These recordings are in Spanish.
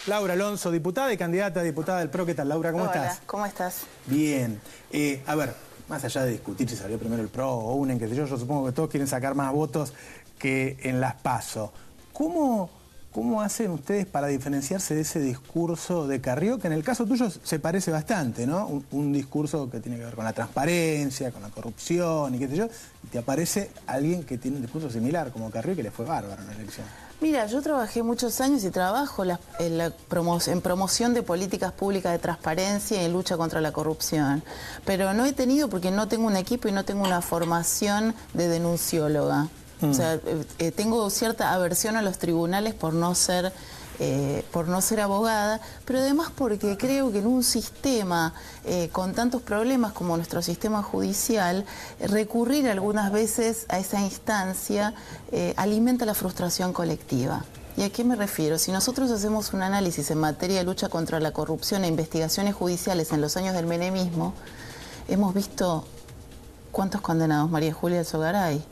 Laura Alonso, diputada y candidata a diputada del PRO. ¿Qué tal, Laura? ¿Cómo estás? Hola, ¿cómo estás? Bien. A ver, más allá de discutir si salió primero el PRO o UNEN, qué sé yo supongo que todos quieren sacar más votos que en las PASO. ¿Cómo hacen ustedes para diferenciarse de ese discurso de Carrió, que en el caso tuyo se parece bastante, ¿no? Un discurso que tiene que ver con la transparencia, con la corrupción y qué sé yo, y te aparece alguien que tiene un discurso similar, como Carrió, que le fue bárbaro en la elección. Mira, yo trabajé muchos años y trabajo en promoción de políticas públicas de transparencia y en lucha contra la corrupción. Pero no he tenido, porque no tengo un equipo y no tengo una formación de denuncióloga. O sea, tengo cierta aversión a los tribunales por no ser abogada, pero además porque creo que en un sistema con tantos problemas como nuestro sistema judicial, recurrir algunas veces a esa instancia alimenta la frustración colectiva. ¿Y a qué me refiero? Si nosotros hacemos un análisis en materia de lucha contra la corrupción e investigaciones judiciales en los años del menemismo, hemos visto ¿cuántos condenados? María Julia Alzogaray,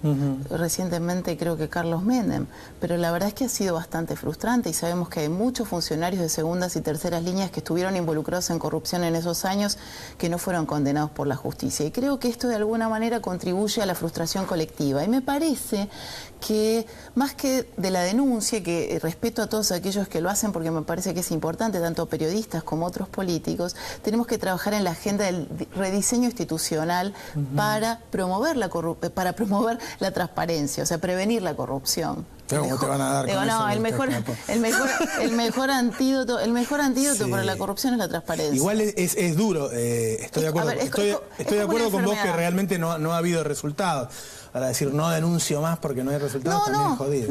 recientemente creo que Carlos Menem, pero la verdad es que ha sido bastante frustrante y sabemos que hay muchos funcionarios de segundas y terceras líneas que estuvieron involucrados en corrupción en esos años que no fueron condenados por la justicia. Y creo que esto de alguna manera contribuye a la frustración colectiva. Y me parece que más que de la denuncia, que respeto a todos aquellos que lo hacen porque me parece que es importante, tanto periodistas como otros políticos, tenemos que trabajar en la agenda del rediseño institucional para promover la transparencia, o sea, prevenir la corrupción. ¿Cómo te van a dar con no, el mejor antídoto sí. para la corrupción es la transparencia. Igual es duro, estoy de acuerdo. Estoy de acuerdo con vos que realmente no ha habido resultados. Para decir no denuncio más porque no hay resultados, también es jodido.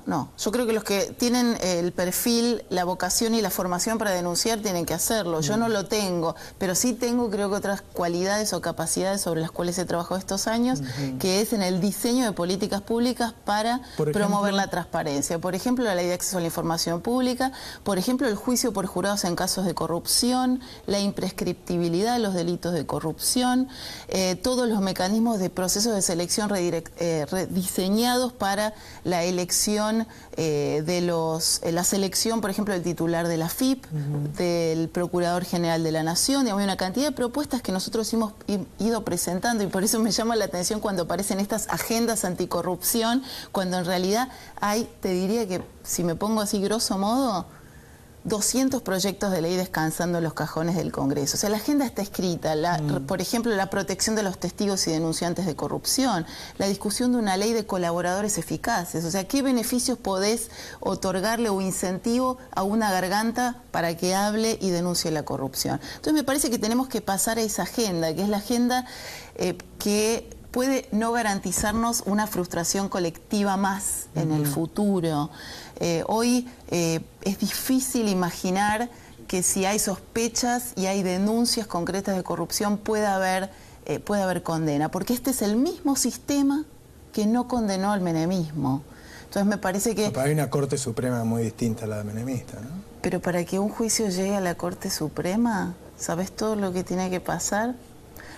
No. Yo creo que los que tienen el perfil, la vocación y la formación para denunciar tienen que hacerlo. Yo no lo tengo, pero sí tengo, creo que otras cualidades o capacidades sobre las cuales he trabajado estos años, que es en el diseño de políticas públicas para promover la transparencia. Por ejemplo, la ley de acceso a la información pública, por ejemplo, el juicio por jurados en casos de corrupción, la imprescriptibilidad de los delitos de corrupción, todos los mecanismos de procesos de selección rediseñados para la elección la selección, por ejemplo, del titular de la AFIP, del Procurador General de la Nación. Digamos, hay una cantidad de propuestas que nosotros hemos ido presentando y por eso me llama la atención cuando aparecen estas agendas anticorrupción, cuando en realidad hay, te diría que, si me pongo así grosso modo, 200 proyectos de ley descansando en los cajones del Congreso. O sea, la agenda está escrita. Por ejemplo, la protección de los testigos y denunciantes de corrupción, la discusión de una ley de colaboradores eficaces. O sea, ¿qué beneficios podés otorgarle o incentivo a una garganta para que hable y denuncie la corrupción? Entonces, me parece que tenemos que pasar a esa agenda, que es la agenda que puede no garantizarnos una frustración colectiva más en el futuro. Hoy es difícil imaginar que si hay sospechas y hay denuncias concretas de corrupción pueda haber condena, porque este es el mismo sistema que no condenó al menemismo. Entonces me parece que... Pero hay una Corte Suprema muy distinta a la menemista, ¿no? Pero para que un juicio llegue a la Corte Suprema, ¿sabes todo lo que tiene que pasar?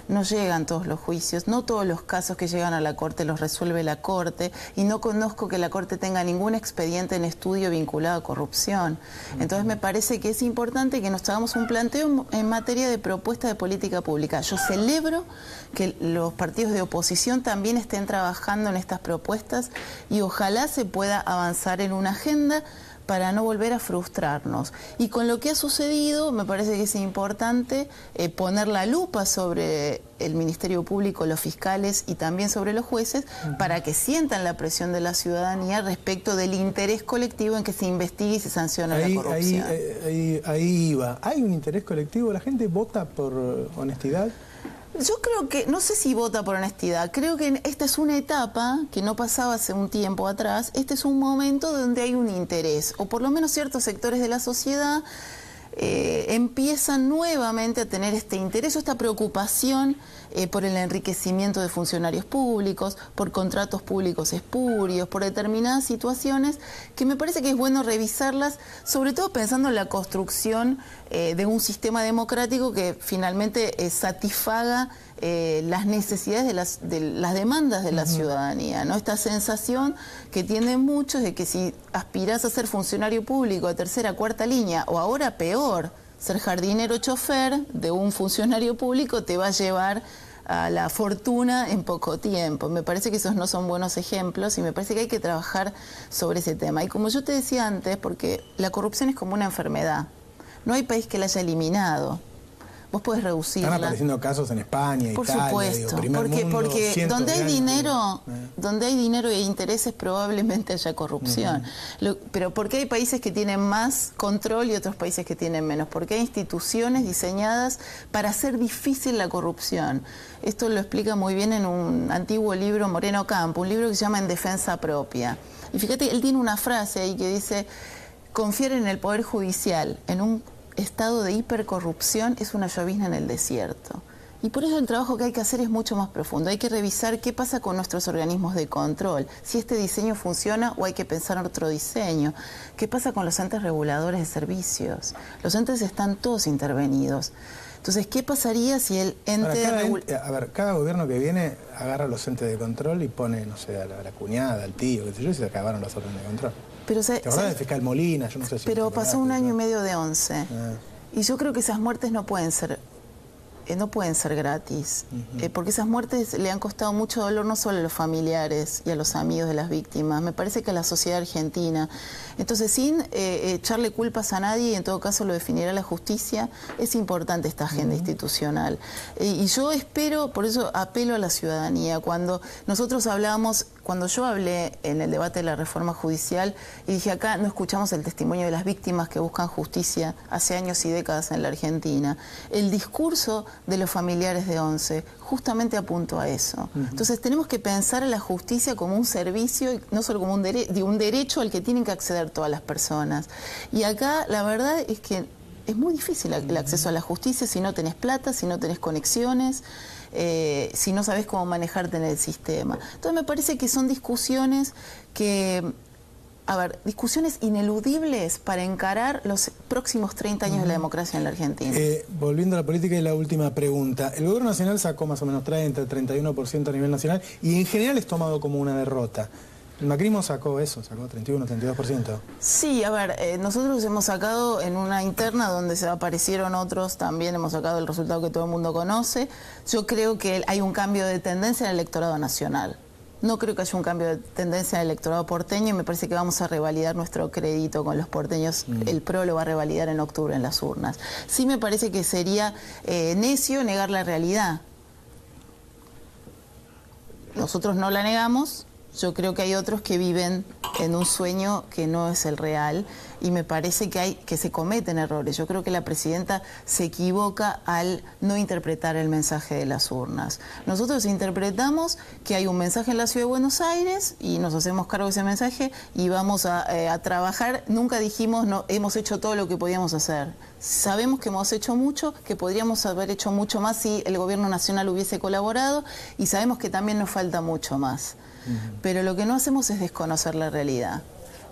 No llegan todos los juicios, no todos los casos que llegan a la Corte los resuelve la Corte, y no conozco que la Corte tenga ningún expediente en estudio vinculado a corrupción. Entonces me parece que es importante que nos hagamos un planteo en materia de propuesta de política pública. Yo celebro que los partidos de oposición también estén trabajando en estas propuestas y ojalá se pueda avanzar en una agenda para no volver a frustrarnos. Y con lo que ha sucedido, me parece que es importante poner la lupa sobre el Ministerio Público, los fiscales y también sobre los jueces, para que sientan la presión de la ciudadanía respecto del interés colectivo en que se investigue y se sancione la corrupción. Ahí iba. ¿Hay un interés colectivo? ¿La gente vota por honestidad? Yo creo que, no sé si vota por honestidad, creo que esta es una etapa que no pasaba hace un tiempo atrás. Este es un momento donde hay un interés, o por lo menos ciertos sectores de la sociedad empiezan nuevamente a tener este interés o esta preocupación por el enriquecimiento de funcionarios públicos, por contratos públicos espurios, por determinadas situaciones que me parece que es bueno revisarlas, sobre todo pensando en la construcción de un sistema democrático que finalmente satisfaga las necesidades de las demandas de la ciudadanía, ¿no? Esta sensación que tienen muchos de que si aspirás a ser funcionario público de tercera, cuarta línea, o ahora peor, ser jardinero chofer de un funcionario público, te va a llevar a la fortuna en poco tiempo. Me parece que esos no son buenos ejemplos y me parece que hay que trabajar sobre ese tema. Y como yo te decía antes, porque la corrupción es como una enfermedad, no hay país que la haya eliminado. Vos podés reducirla. Están apareciendo casos en España, por Italia, supuesto, digo, porque donde hay dinero e intereses probablemente haya corrupción. Pero ¿por qué hay países que tienen más control y otros países que tienen menos? Porque hay instituciones diseñadas para hacer difícil la corrupción. Esto lo explica muy bien en un antiguo libro, Moreno Campo, un libro que se llama En Defensa Propia. Y fíjate, él tiene una frase ahí que dice: confiar en el Poder Judicial en un estado de hipercorrupción es una llovizna en el desierto. Y por eso el trabajo que hay que hacer es mucho más profundo. Hay que revisar qué pasa con nuestros organismos de control, si este diseño funciona o hay que pensar en otro diseño. ¿Qué pasa con los entes reguladores de servicios? Los entes están todos intervenidos. Entonces, ¿qué pasaría si el ente... cada gobierno que viene agarra los entes de control y pone, no sé, a la cuñada, al tío, qué sé yo, y se acabaron las órdenes de control. Pero, ¿te acordás del fiscal Molina? Yo no sé si pero pasó un año y medio de 11. Y yo creo que esas muertes no pueden ser gratis, porque esas muertes le han costado mucho dolor no solo a los familiares y a los amigos de las víctimas, me parece que a la sociedad argentina. Entonces, sin echarle culpas a nadie, y en todo caso lo definirá la justicia, es importante esta agenda institucional. Y yo espero, por eso apelo a la ciudadanía. Cuando yo hablé en el debate de la reforma judicial y dije, acá no escuchamos el testimonio de las víctimas que buscan justicia hace años y décadas en la Argentina, el discurso de los familiares de 11 justamente apuntó a eso. Entonces tenemos que pensar a la justicia como un servicio y no solo como un derecho al que tienen que acceder todas las personas. Y acá la verdad es que es muy difícil el acceso a la justicia si no tenés plata, si no tenés conexiones, si no sabés cómo manejarte en el sistema. Entonces me parece que son discusiones discusiones ineludibles para encarar los próximos 30 años de la democracia en la Argentina. Volviendo a la política y la última pregunta. El gobierno nacional sacó más o menos 31% a nivel nacional y en general es tomado como una derrota. El macrismo sacó 31, 32%. Sí, nosotros hemos sacado en una interna donde se aparecieron otros, también hemos sacado el resultado que todo el mundo conoce. Yo creo que hay un cambio de tendencia en el electorado nacional. No creo que haya un cambio de tendencia en el electorado porteño y me parece que vamos a revalidar nuestro crédito con los porteños. El PRO lo va a revalidar en octubre en las urnas. Sí me parece que sería necio negar la realidad. Nosotros no la negamos. Yo creo que hay otros que viven en un sueño que no es el real y me parece que se cometen errores. Yo creo que la presidenta se equivoca al no interpretar el mensaje de las urnas. Nosotros interpretamos que hay un mensaje en la Ciudad de Buenos Aires y nos hacemos cargo de ese mensaje y vamos a trabajar. Nunca dijimos no hemos hecho todo lo que podíamos hacer. Sabemos que hemos hecho mucho, que podríamos haber hecho mucho más si el gobierno nacional hubiese colaborado y sabemos que también nos falta mucho más. Pero lo que no hacemos es desconocer la realidad.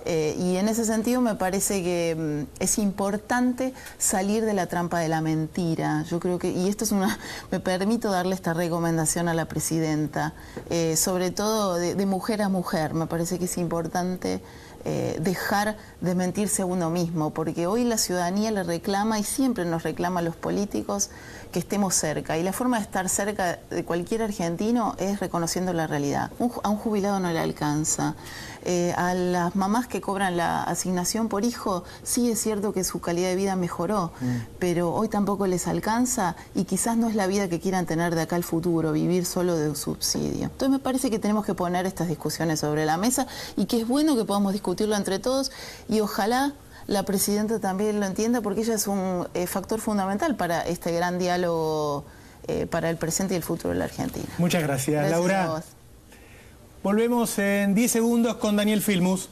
Y en ese sentido me parece que es importante salir de la trampa de la mentira. Yo creo que, y esto es me permito darle esta recomendación a la presidenta, sobre todo de mujer a mujer. Me parece que es importante dejar de mentirse a uno mismo, porque hoy la ciudadanía le reclama y siempre nos reclama a los políticos que estemos cerca. Y la forma de estar cerca de cualquier argentino es reconociendo la realidad. A un jubilado no le alcanza. A las mamás que cobran la asignación por hijo, sí es cierto que su calidad de vida mejoró, pero hoy tampoco les alcanza y quizás no es la vida que quieran tener de acá al futuro, vivir solo de un subsidio. Entonces me parece que tenemos que poner estas discusiones sobre la mesa y que es bueno que podamos discutirlo entre todos y ojalá la presidenta también lo entienda porque ella es un factor fundamental para este gran diálogo para el presente y el futuro de la Argentina. Muchas gracias, Laura. A vos. Volvemos en 10 segundos con Daniel Filmus.